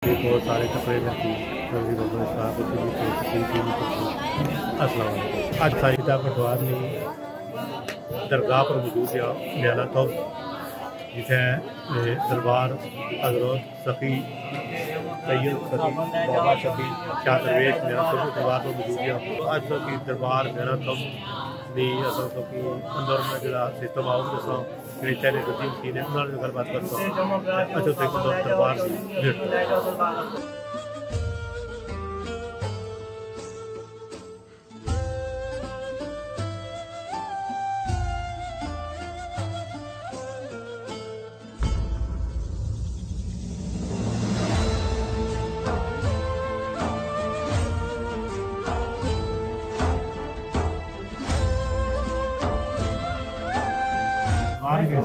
बहुत सारे कपड़े रखी आज साहिदा पटवार ने दरगाह पर मौजूद लियाला तो जिसे दरबार हजरत सफ़ी सैयद सफ़ी बाबा शफी शाह दरवेश मेरा सब दरबार पर मौजूद है। आज की दरबार मेरा तब भी असल की अंदर में जो सिस्टम आओ जैसा मेरे चैनल को टीम की ने उन्होंने गलबात करता अच्छा तक दरबार से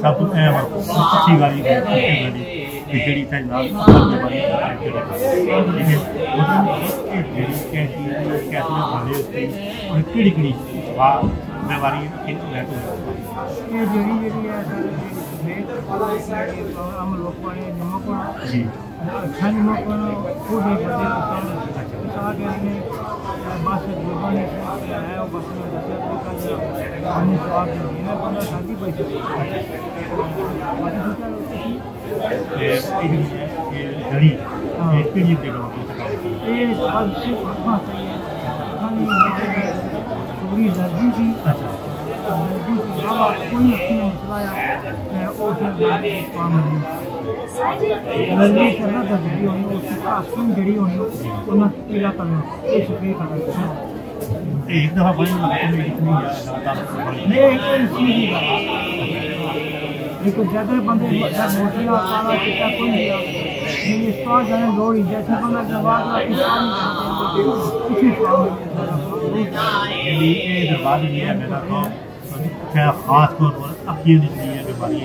सब अच्छी गाड़ी खिचड़ी था एक दफा ज्यादा बंदे खास तौर पर अकील बीमारी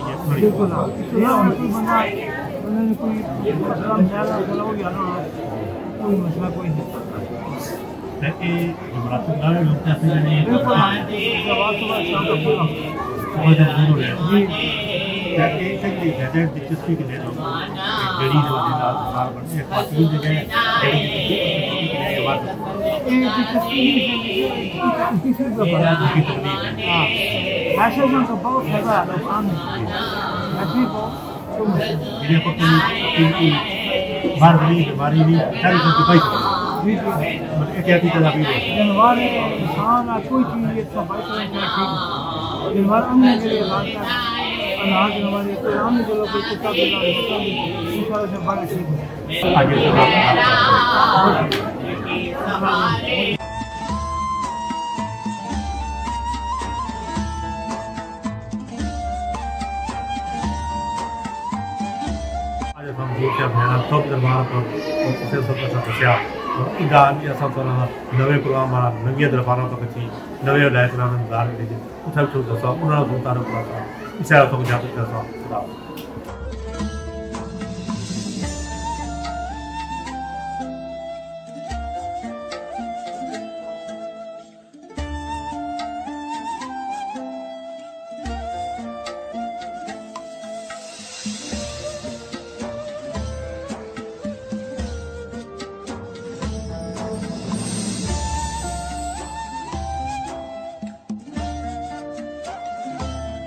कोई मसला कोई नहीं दिलचस्पी के लिए बहुत बीमारी भी एहतियाती तदाबीर जानवर इंसान कोई चीज़ जानवर हमने अनाज हमारे इस्लाम में जो लोग कुत्ता इंशाल्लाह से बड़ा ठीक है आज हम देखते हैं सब दरबार पर दसिया इदान नवे प्रोग्राम नवी दरबारों तक अची नवे लाइकरान उन्होंने तारुफ कर